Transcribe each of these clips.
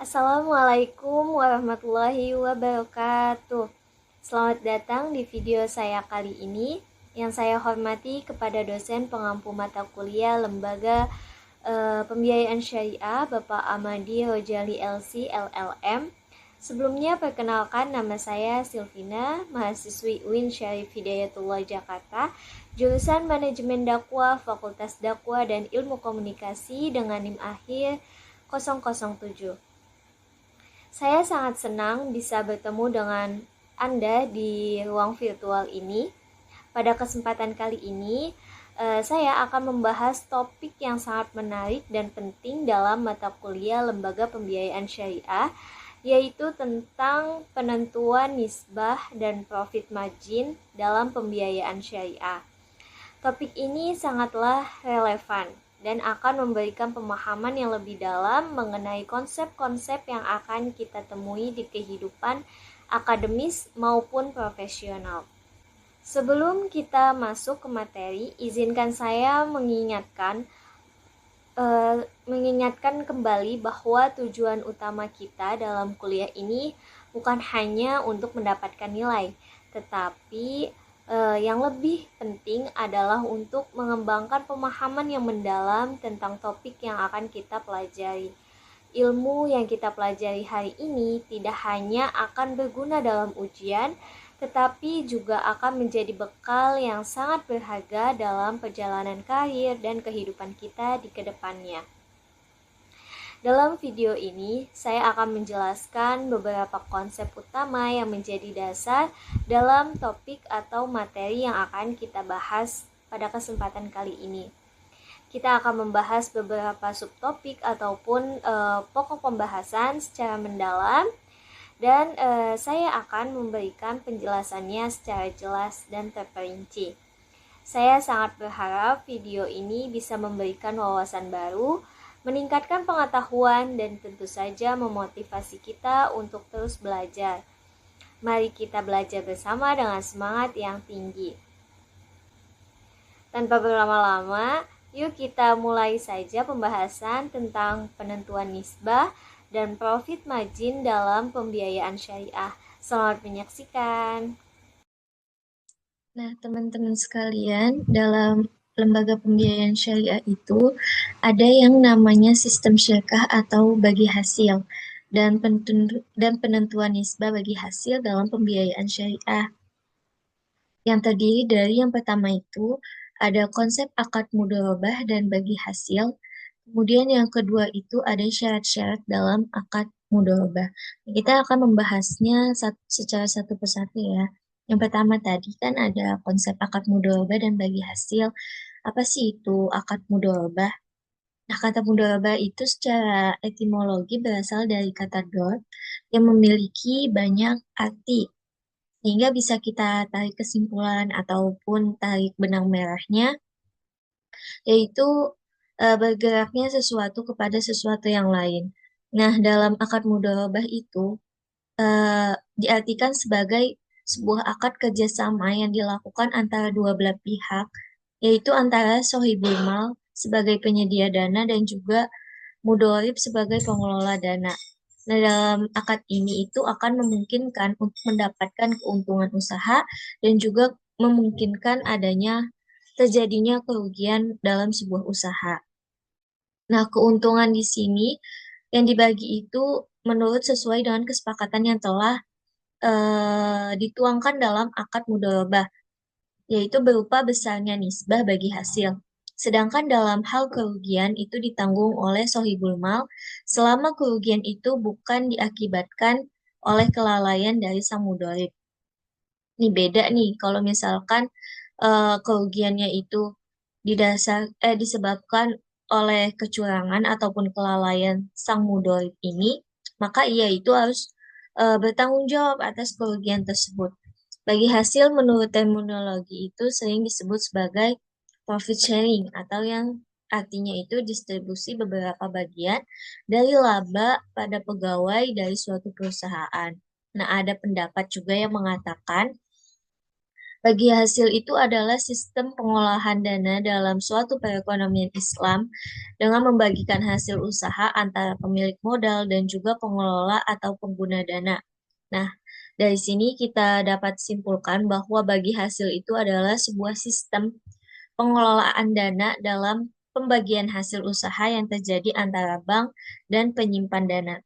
Assalamualaikum warahmatullahi wabarakatuh. Selamat datang di video saya kali ini. Yang saya hormati kepada dosen pengampu mata kuliah Lembaga Pembiayaan Syariah Bapak Amadi Rojali LC LLM. Sebelumnya perkenalkan, nama saya Silvina, mahasiswi UIN Syarif Hidayatullah Jakarta, jurusan Manajemen Dakwah, Fakultas Dakwah dan Ilmu Komunikasi dengan NIM akhir 007. Saya sangat senang bisa bertemu dengan Anda di ruang virtual ini. Pada kesempatan kali ini, saya akan membahas topik yang sangat menarik dan penting dalam mata kuliah Lembaga Pembiayaan Syariah, yaitu tentang penentuan nisbah dan profit margin dalam pembiayaan syariah. Topik ini sangatlah relevan dan akan memberikan pemahaman yang lebih dalam mengenai konsep-konsep yang akan kita temui di kehidupan akademis maupun profesional. Sebelum kita masuk ke materi, izinkan saya mengingatkan kembali bahwa tujuan utama kita dalam kuliah ini bukan hanya untuk mendapatkan nilai, tetapi yang lebih penting adalah untuk mengembangkan pemahaman yang mendalam tentang topik yang akan kita pelajari. Ilmu yang kita pelajari hari ini tidak hanya akan berguna dalam ujian, tetapi juga akan menjadi bekal yang sangat berharga dalam perjalanan karir dan kehidupan kita di kedepannya. Dalam video ini, saya akan menjelaskan beberapa konsep utama yang menjadi dasar dalam topik atau materi yang akan kita bahas pada kesempatan kali ini. Kita akan membahas beberapa subtopik ataupun pokok pembahasan secara mendalam, dan saya akan memberikan penjelasannya secara jelas dan terperinci. Saya sangat berharap video ini bisa memberikan wawasan baru, meningkatkan pengetahuan, dan tentu saja memotivasi kita untuk terus belajar. Mari kita belajar bersama dengan semangat yang tinggi. Tanpa berlama-lama, yuk kita mulai saja pembahasan tentang penentuan nisbah dan profit margin dalam pembiayaan syariah. Selamat menyaksikan. Nah, teman-teman sekalian, dalam lembaga pembiayaan syariah itu ada yang namanya sistem syirkah atau bagi hasil dan penentuan nisbah bagi hasil dalam pembiayaan syariah. Yang terdiri dari yang pertama itu ada konsep akad mudharabah dan bagi hasil. Kemudian yang kedua itu ada syarat-syarat dalam akad mudharabah. Kita akan membahasnya secara satu persatu ya. Yang pertama tadi kan ada konsep akad mudharabah dan bagi hasil. Apa sih itu akad mudharabah? Nah, kata mudharabah itu secara etimologi berasal dari kata dor yang memiliki banyak arti. Sehingga bisa kita tarik kesimpulan ataupun tarik benang merahnya, yaitu bergeraknya sesuatu kepada sesuatu yang lain. Nah, dalam akad mudharabah itu diartikan sebagai sebuah akad kerjasama yang dilakukan antara dua belah pihak, yaitu antara sohibul mal sebagai penyedia dana dan juga mudharib sebagai pengelola dana. Nah, dalam akad ini itu akan memungkinkan untuk mendapatkan keuntungan usaha dan juga memungkinkan terjadinya kerugian dalam sebuah usaha. Nah, keuntungan di sini yang dibagi itu menurut sesuai dengan kesepakatan yang telah dituangkan dalam akad mudharabah, yaitu berupa besarnya nisbah bagi hasil. Sedangkan dalam hal kerugian itu ditanggung oleh sohibul mal selama kerugian itu bukan diakibatkan oleh kelalaian dari sang mudharib. Ini beda nih kalau misalkan kerugiannya itu disebabkan oleh kecurangan ataupun kelalaian sang mudharib ini, maka ia itu harus bertanggung jawab atas kerugian tersebut. Bagi hasil menurut terminologi itu sering disebut sebagai profit sharing atau yang artinya itu distribusi beberapa bagian dari laba pada pegawai dari suatu perusahaan. Nah, ada pendapat juga yang mengatakan Bagi hasil itu adalah sistem pengolahan dana dalam suatu perekonomian Islam dengan membagikan hasil usaha antara pemilik modal dan juga pengelola atau pengguna dana. Nah, dari sini kita dapat simpulkan bahwa bagi hasil itu adalah sebuah sistem pengelolaan dana dalam pembagian hasil usaha yang terjadi antara bank dan penyimpan dana.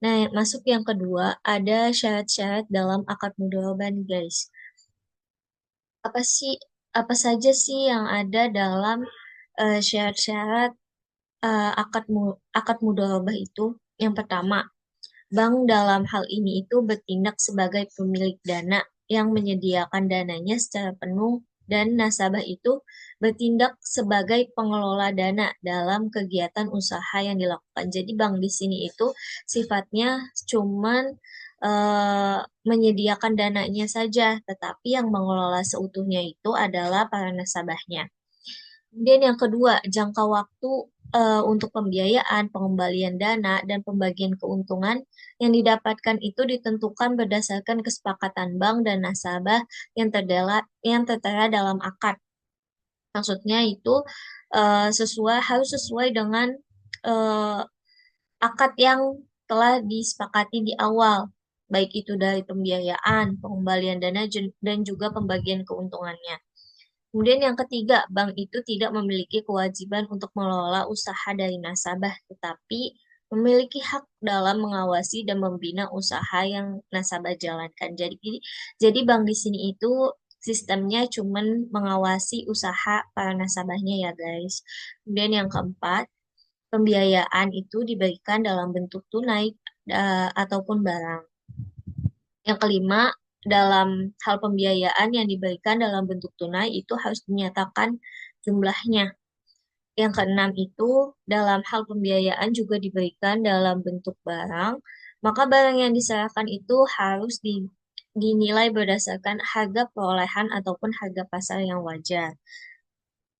Nah, masuk yang kedua, ada syarat-syarat dalam akad mudharabah nih, guys. Apa sih, apa saja sih yang ada dalam syarat-syarat akad mudharabah itu? Yang pertama, bank dalam hal ini itu bertindak sebagai pemilik dana yang menyediakan dananya secara penuh dan nasabah itu bertindak sebagai pengelola dana dalam kegiatan usaha yang dilakukan. Jadi bank di sini itu sifatnya cuman eh, menyediakan dananya saja, tetapi yang mengelola seutuhnya itu adalah para nasabahnya. Kemudian yang kedua, jangka waktu untuk pembiayaan, pengembalian dana, dan pembagian keuntungan yang didapatkan itu ditentukan berdasarkan kesepakatan bank dan nasabah yang tertera dalam akad. Maksudnya itu harus sesuai dengan eh, akad yang telah disepakati di awal, baik itu dari pembiayaan, pengembalian dana, dan juga pembagian keuntungannya. Kemudian yang ketiga, bank itu tidak memiliki kewajiban untuk mengelola usaha dari nasabah, tetapi memiliki hak dalam mengawasi dan membina usaha yang nasabah jalankan. Jadi bank di sini itu sistemnya cuman mengawasi usaha para nasabahnya ya guys. Kemudian yang keempat, pembiayaan itu diberikan dalam bentuk tunai ataupun barang. Yang kelima, dalam hal pembiayaan yang diberikan dalam bentuk tunai itu harus dinyatakan jumlahnya. Yang keenam itu, dalam hal pembiayaan juga diberikan dalam bentuk barang, maka barang yang diserahkan itu harus dinilai berdasarkan harga perolehan ataupun harga pasar yang wajar.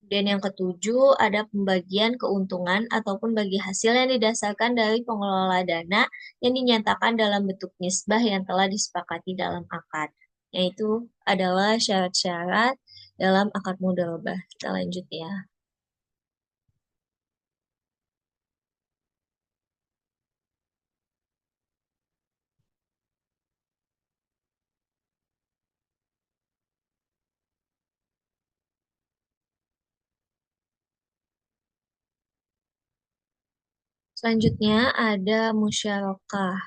Dan yang ketujuh, ada pembagian keuntungan ataupun bagi hasil yang didasarkan dari pengelola dana yang dinyatakan dalam bentuk nisbah yang telah disepakati dalam akad. Yaitu adalah syarat-syarat dalam akad mudharabah. Kita lanjut ya. Selanjutnya ada musyarakah.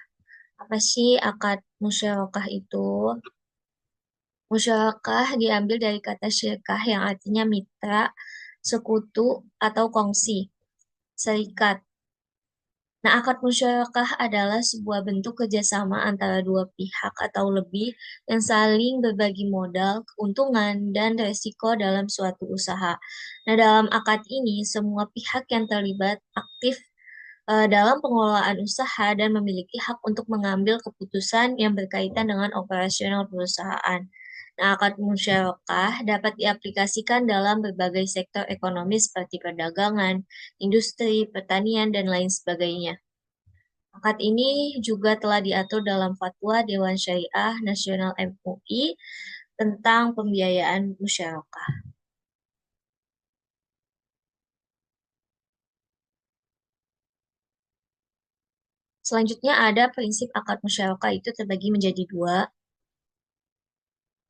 Apa sih akad musyarakah itu? Musyarakah diambil dari kata syirkah yang artinya mitra, sekutu, atau kongsi, serikat. Nah, akad musyarakah adalah sebuah bentuk kerjasama antara dua pihak atau lebih yang saling berbagi modal, keuntungan, dan resiko dalam suatu usaha. Nah, dalam akad ini, semua pihak yang terlibat aktif dalam pengelolaan usaha dan memiliki hak untuk mengambil keputusan yang berkaitan dengan operasional perusahaan. Nah, akad musyarakah dapat diaplikasikan dalam berbagai sektor ekonomi seperti perdagangan, industri, pertanian, dan lain sebagainya. Akad ini juga telah diatur dalam Fatwa Dewan Syariah Nasional MUI tentang pembiayaan musyarakah. Selanjutnya ada prinsip akad musyarakah itu terbagi menjadi dua.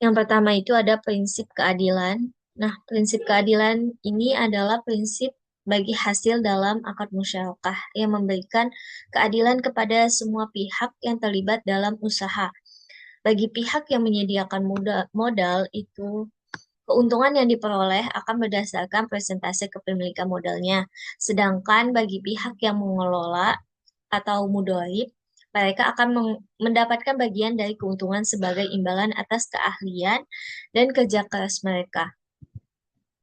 Yang pertama itu ada prinsip keadilan. Nah, prinsip keadilan ini adalah prinsip bagi hasil dalam akad musyarakah yang memberikan keadilan kepada semua pihak yang terlibat dalam usaha. Bagi pihak yang menyediakan modal itu keuntungan yang diperoleh akan berdasarkan persentase kepemilikan modalnya. Sedangkan bagi pihak yang mengelola atau mudorib, mereka akan mendapatkan bagian dari keuntungan sebagai imbalan atas keahlian dan kerja keras mereka.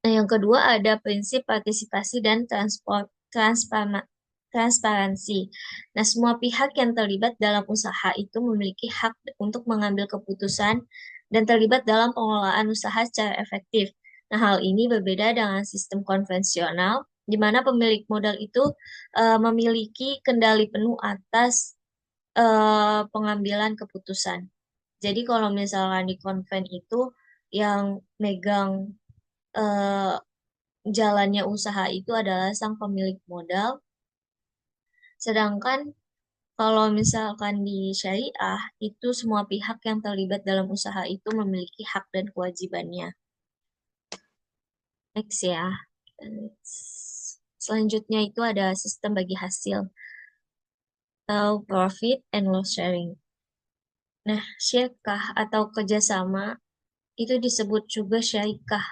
Nah, yang kedua ada prinsip partisipasi dan transparansi. Nah, semua pihak yang terlibat dalam usaha itu memiliki hak untuk mengambil keputusan dan terlibat dalam pengelolaan usaha secara efektif. Nah, hal ini berbeda dengan sistem konvensional, di mana pemilik modal itu memiliki kendali penuh atas pengambilan keputusan. Jadi kalau misalkan di konven itu yang megang eh, jalannya usaha itu adalah sang pemilik modal. Sedangkan kalau misalkan di syariah, itu semua pihak yang terlibat dalam usaha itu memiliki hak dan kewajibannya. Next ya. Next. Selanjutnya itu ada sistem bagi hasil atau profit and loss sharing. Nah, syirkah atau kerjasama itu disebut juga syarikah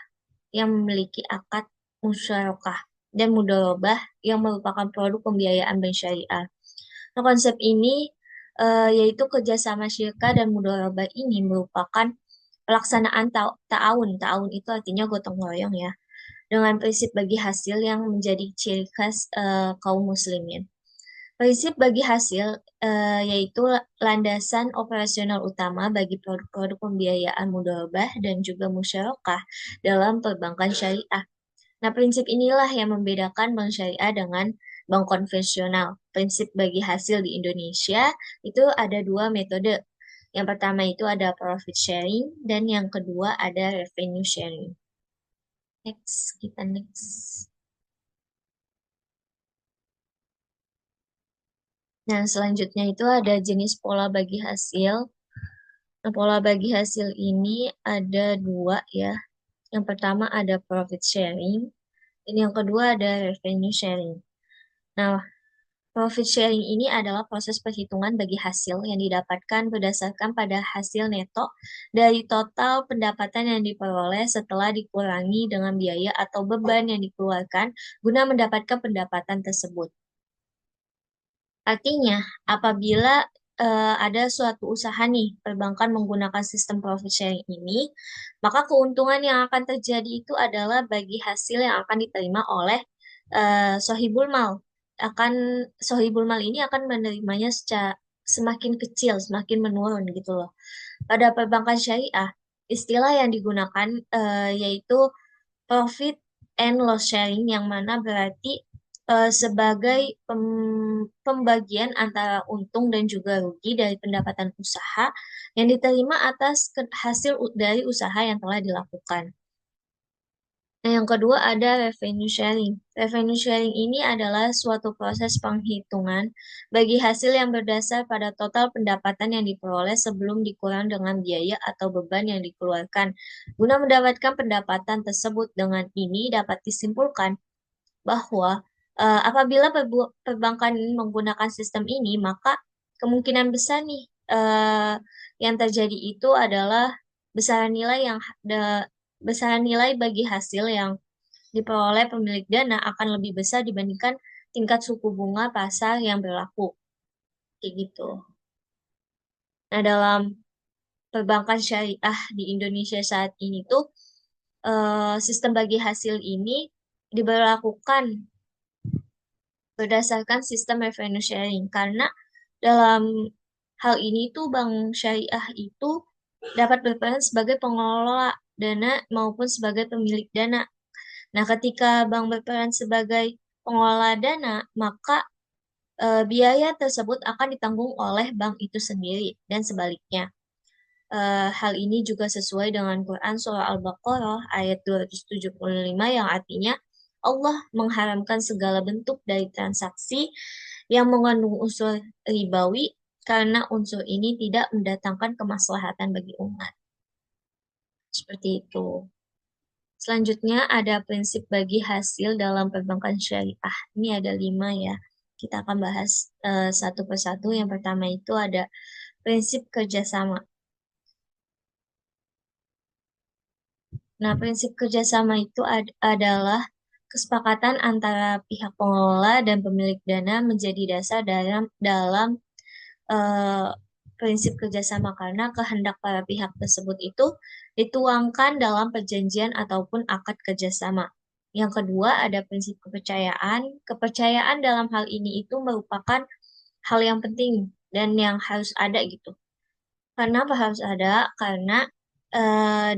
yang memiliki akad musyarakah dan mudharabah yang merupakan produk pembiayaan bank syariah. Nah, konsep ini yaitu kerjasama syirkah dan mudharabah ini merupakan pelaksanaan ta'awun. Ta'awun itu artinya gotong royong ya. Dengan prinsip bagi hasil yang menjadi ciri khas kaum muslimin. Prinsip bagi hasil yaitu landasan operasional utama bagi produk-produk pembiayaan mudharabah dan juga musyarakah dalam perbankan syariah. Nah, prinsip inilah yang membedakan bank syariah dengan bank konvensional. Prinsip bagi hasil di Indonesia itu ada dua metode. Yang pertama itu ada profit sharing dan yang kedua ada revenue sharing. Next, kita next. Nah, selanjutnya itu ada jenis pola bagi hasil. Nah, pola bagi hasil ini ada dua ya. Yang pertama ada profit sharing, dan yang kedua ada revenue sharing. Nah, profit sharing ini adalah proses perhitungan bagi hasil yang didapatkan berdasarkan pada hasil neto dari total pendapatan yang diperoleh setelah dikurangi dengan biaya atau beban yang dikeluarkan guna mendapatkan pendapatan tersebut. Artinya, apabila ada suatu usaha nih, perbankan menggunakan sistem profit sharing ini, maka keuntungan yang akan terjadi itu adalah bagi hasil yang akan diterima oleh sohibul mal. Sohibul mal ini akan menerimanya secara semakin kecil, semakin menurun gitu loh. Pada perbankan syariah, istilah yang digunakan yaitu profit and loss sharing yang mana berarti sebagai pembagian antara untung dan juga rugi dari pendapatan usaha yang diterima atas hasil dari usaha yang telah dilakukan. Nah, yang kedua ada revenue sharing. Revenue sharing ini adalah suatu proses penghitungan bagi hasil yang berdasar pada total pendapatan yang diperoleh sebelum dikurang dengan biaya atau beban yang dikeluarkan. Guna mendapatkan pendapatan tersebut, dengan ini dapat disimpulkan bahwa apabila perbankan menggunakan sistem ini, maka kemungkinan besar nih yang terjadi itu adalah besaran nilai yang besaran nilai bagi hasil yang diperoleh pemilik dana akan lebih besar dibandingkan tingkat suku bunga pasar yang berlaku. Kayak gitu. Nah, dalam perbankan syariah di Indonesia saat ini tuh sistem bagi hasil ini diberlakukan berdasarkan sistem revenue sharing karena dalam hal ini tuh bank syariah itu dapat berperan sebagai pengelola dana maupun sebagai pemilik dana. Nah, ketika bank berperan sebagai pengelola dana, maka biaya tersebut akan ditanggung oleh bank itu sendiri dan sebaliknya. Hal ini juga sesuai dengan Quran Surah Al-Baqarah ayat 275 yang artinya Allah mengharamkan segala bentuk dari transaksi yang mengandung unsur ribawi karena unsur ini tidak mendatangkan kemaslahatan bagi umat. Seperti itu. Selanjutnya ada prinsip bagi hasil dalam perbankan syariah. Ini ada 5 ya. Kita akan bahas satu persatu. Yang pertama itu ada prinsip kerjasama. Nah, prinsip kerjasama itu adalah kesepakatan antara pihak pengelola dan pemilik dana menjadi dasar dalam eh, prinsip kerjasama karena kehendak para pihak tersebut itu dituangkan dalam perjanjian ataupun akad kerjasama. Yang kedua ada prinsip kepercayaan. Kepercayaan dalam hal ini itu merupakan hal yang penting dan yang harus ada gitu. Kenapa harus ada? Karena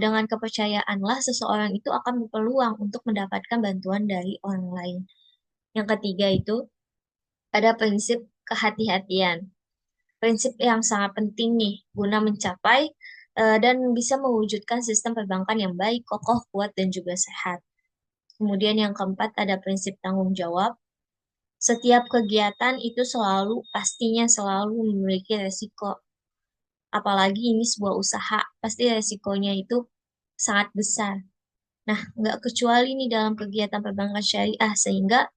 dengan kepercayaanlah seseorang itu akan berpeluang untuk mendapatkan bantuan dari orang lain. Yang ketiga itu ada prinsip kehati-hatian. Prinsip yang sangat penting nih guna mencapai dan bisa mewujudkan sistem perbankan yang baik, kokoh, kuat, dan juga sehat. Kemudian yang keempat ada prinsip tanggung jawab. Setiap kegiatan itu pastinya selalu memiliki resiko. Apalagi ini sebuah usaha, pasti resikonya itu sangat besar. Nah, nggak kecuali nih dalam kegiatan perbankan syariah, sehingga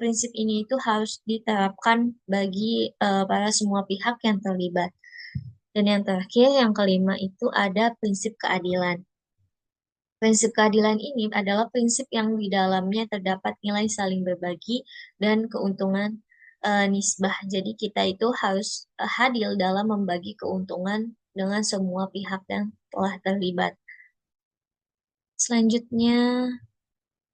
prinsip ini itu harus diterapkan bagi para semua pihak yang terlibat. Dan yang terakhir, yang kelima itu ada prinsip keadilan. Prinsip keadilan ini adalah prinsip yang di dalamnya terdapat nilai saling berbagi dan keuntungan nisbah. Jadi kita itu harus adil dalam membagi keuntungan dengan semua pihak yang telah terlibat. Selanjutnya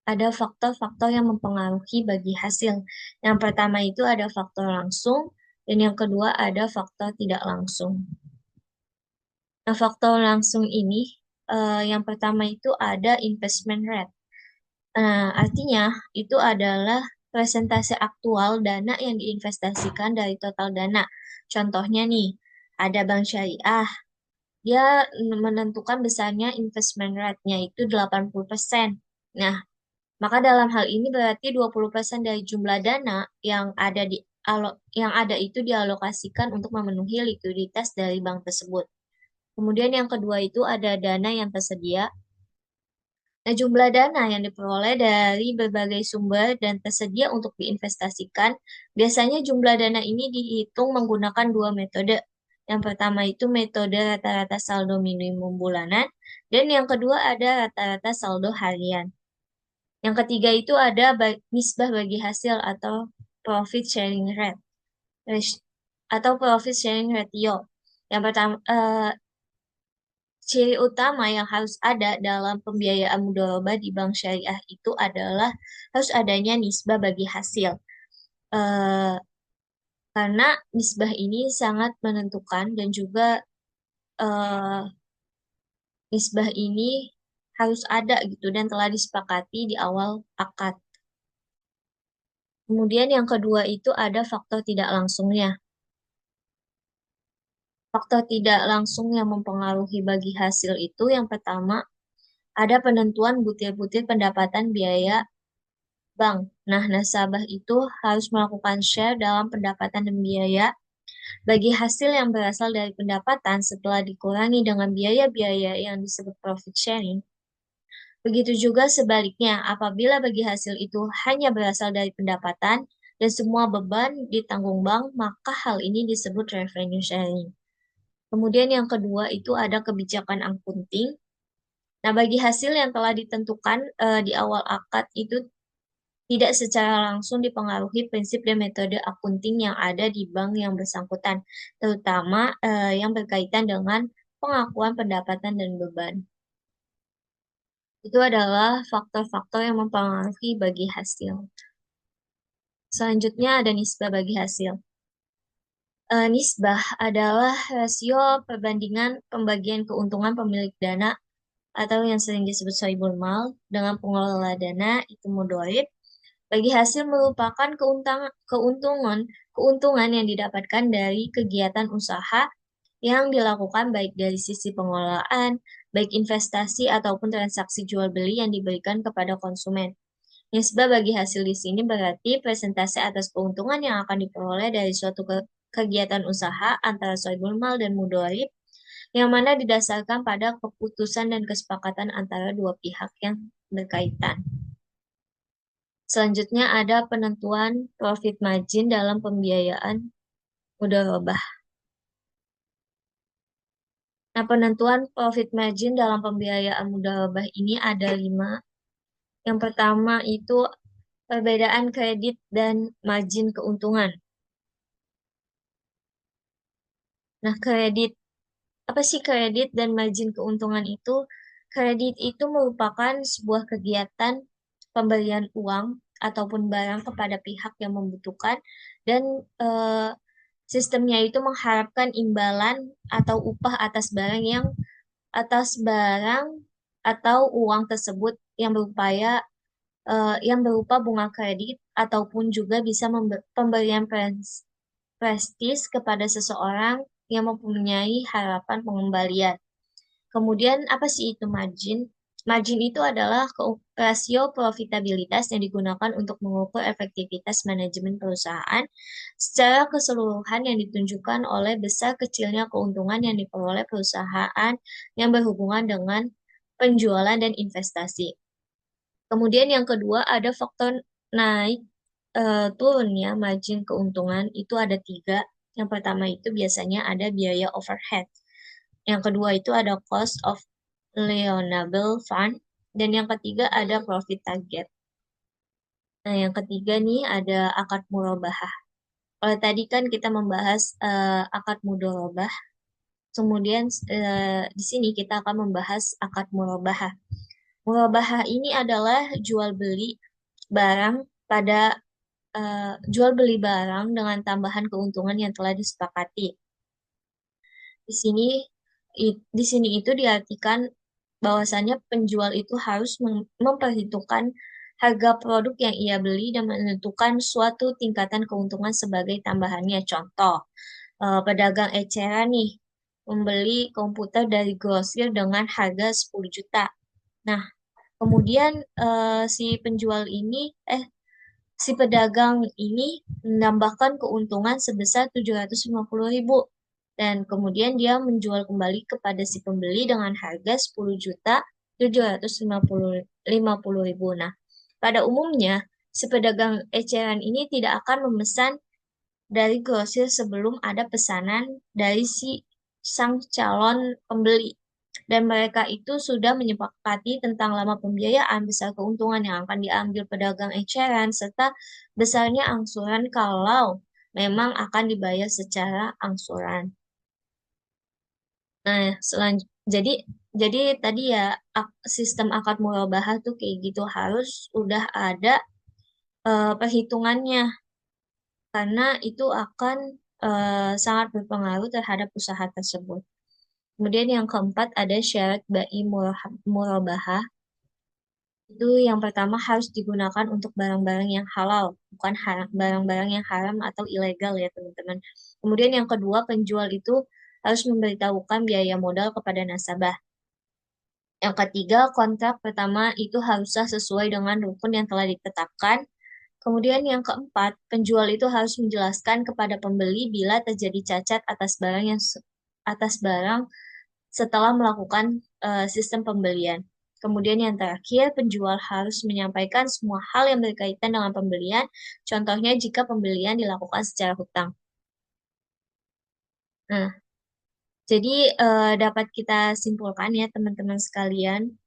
ada faktor-faktor yang mempengaruhi bagi hasil. Yang pertama itu ada faktor langsung, dan yang kedua ada faktor tidak langsung. Nah, faktor langsung ini, yang pertama itu ada investment rate. Artinya itu adalah presentasi aktual dana yang diinvestasikan dari total dana. Contohnya nih, ada bank syariah, dia menentukan besarnya investment rate-nya itu 80%. Nah, maka dalam hal ini berarti 20% dari jumlah dana yang ada itu dialokasikan untuk memenuhi likuiditas dari bank tersebut. Kemudian yang kedua itu ada dana yang tersedia. Nah, jumlah dana yang diperoleh dari berbagai sumber dan tersedia untuk diinvestasikan, biasanya jumlah dana ini dihitung menggunakan dua metode. Yang pertama itu metode rata-rata saldo minimum bulanan, dan yang kedua ada rata-rata saldo harian. Yang ketiga itu ada nisbah bagi hasil atau profit sharing rate atau profit sharing ratio. Yang pertama, ciri utama yang harus ada dalam pembiayaan mudharabah di bank syariah itu adalah harus adanya nisbah bagi hasil. Eh, karena nisbah ini sangat menentukan dan juga eh, nisbah ini harus ada gitu dan telah disepakati di awal akad. Kemudian yang kedua itu ada faktor tidak langsungnya. Faktor tidak langsung yang mempengaruhi bagi hasil itu yang pertama ada penentuan butir-butir pendapatan biaya bank. Nah, nasabah itu harus melakukan share dalam pendapatan dan biaya bagi hasil yang berasal dari pendapatan setelah dikurangi dengan biaya-biaya yang disebut profit sharing. Begitu juga sebaliknya, apabila bagi hasil itu hanya berasal dari pendapatan dan semua beban ditanggung bank, maka hal ini disebut revenue sharing. Kemudian yang kedua itu ada kebijakan akunting. Nah, bagi hasil yang telah ditentukan di awal akad itu tidak secara langsung dipengaruhi prinsip dan metode akunting yang ada di bank yang bersangkutan, terutama yang berkaitan dengan pengakuan pendapatan dan beban. Itu adalah faktor-faktor yang mempengaruhi bagi hasil. Selanjutnya ada nisbah bagi hasil. Nisbah adalah rasio perbandingan pembagian keuntungan pemilik dana atau yang sering disebut sohibul mal dengan pengelola dana itu mudharib. Bagi hasil merupakan keuntungan yang didapatkan dari kegiatan usaha yang dilakukan baik dari sisi pengelolaan, baik investasi ataupun transaksi jual beli yang diberikan kepada konsumen. Nisbah bagi hasil di sini berarti presentase atas keuntungan yang akan diperoleh dari suatu kegiatan usaha antara sohibul mal dan mudharib yang mana didasarkan pada keputusan dan kesepakatan antara dua pihak yang berkaitan. Selanjutnya ada penentuan profit margin dalam pembiayaan mudharabah. Nah, penentuan profit margin dalam pembiayaan mudharabah ini ada 5. Yang pertama itu perbedaan kredit dan margin keuntungan. Nah, apa sih kredit dan margin keuntungan itu? Kredit itu merupakan sebuah kegiatan pemberian uang ataupun barang kepada pihak yang membutuhkan dan sistemnya itu mengharapkan imbalan atau upah atas barang atau uang tersebut yang berupa bunga kredit ataupun juga bisa pemberian prestis kepada seseorang yang mempunyai harapan pengembalian. Kemudian apa sih itu margin? Margin itu adalah rasio profitabilitas yang digunakan untuk mengukur efektivitas manajemen perusahaan secara keseluruhan yang ditunjukkan oleh besar kecilnya keuntungan yang diperoleh perusahaan yang berhubungan dengan penjualan dan investasi. Kemudian yang kedua ada faktor naik turunnya margin keuntungan itu ada tiga. Yang pertama itu biasanya ada biaya overhead. Yang kedua itu ada cost of Leonable Fund. Dan yang ketiga ada profit target. Nah, yang ketiga nih ada akad murabahah. Kalau tadi kan kita membahas akad mudharabah, kemudian di sini kita akan membahas akad murabahah. Murabahah ini adalah jual beli barang pada jual beli barang dengan tambahan keuntungan yang telah disepakati. Di sini di sini itu diartikan bahwasannya penjual itu harus memperhitungkan harga produk yang ia beli dan menentukan suatu tingkatan keuntungan sebagai tambahannya. Contoh, pedagang eceran nih membeli komputer dari grosir dengan harga 10 juta. Nah, kemudian si pedagang ini menambahkan keuntungan sebesar 750.000 dan kemudian dia menjual kembali kepada si pembeli dengan harga 10 juta 750.000. Nah, pada umumnya si pedagang eceran ini tidak akan memesan dari grosir sebelum ada pesanan dari si sang calon pembeli. Dan mereka itu sudah menyepakati tentang lama pembiayaan, besar keuntungan yang akan diambil pedagang eceran, serta besarnya angsuran kalau memang akan dibayar secara angsuran. Nah, jadi tadi ya sistem akad murabahah tuh kayak gitu harus udah ada perhitungannya karena itu akan sangat berpengaruh terhadap usaha tersebut. Kemudian yang keempat ada syarat bai murabahah. Itu yang pertama harus digunakan untuk barang-barang yang halal, bukan barang-barang yang haram atau ilegal ya teman-teman. Kemudian yang kedua, penjual itu harus memberitahukan biaya modal kepada nasabah. Yang ketiga, kontrak pertama itu haruslah sesuai dengan rukun yang telah ditetapkan. Kemudian yang keempat, penjual itu harus menjelaskan kepada pembeli bila terjadi cacat atas barang setelah melakukan sistem pembelian. Kemudian yang terakhir, penjual harus menyampaikan semua hal yang berkaitan dengan pembelian, contohnya jika pembelian dilakukan secara hutang. Nah, jadi dapat kita simpulkan ya teman-teman sekalian,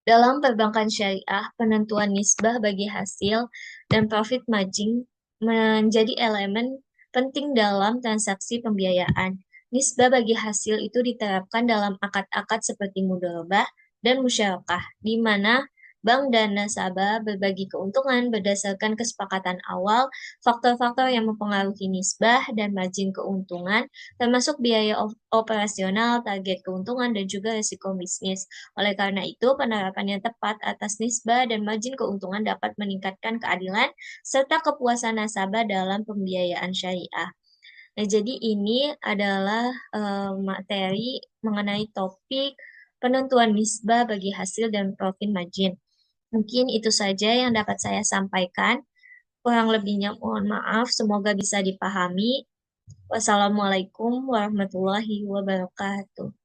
dalam perbankan syariah, penentuan nisbah bagi hasil dan profit margin menjadi elemen penting dalam transaksi pembiayaan. Nisbah bagi hasil itu diterapkan dalam akad-akad seperti mudharabah dan musyarakah, di mana bank dan nasabah berbagi keuntungan berdasarkan kesepakatan awal, faktor-faktor yang mempengaruhi nisbah dan margin keuntungan, termasuk biaya operasional, target keuntungan, dan juga risiko bisnis. Oleh karena itu, penerapan yang tepat atas nisbah dan margin keuntungan dapat meningkatkan keadilan serta kepuasan nasabah dalam pembiayaan syariah. Nah, jadi ini adalah materi mengenai topik penentuan nisbah bagi hasil dan profit margin. Mungkin itu saja yang dapat saya sampaikan. Kurang lebihnya mohon maaf, semoga bisa dipahami. Wassalamualaikum warahmatullahi wabarakatuh.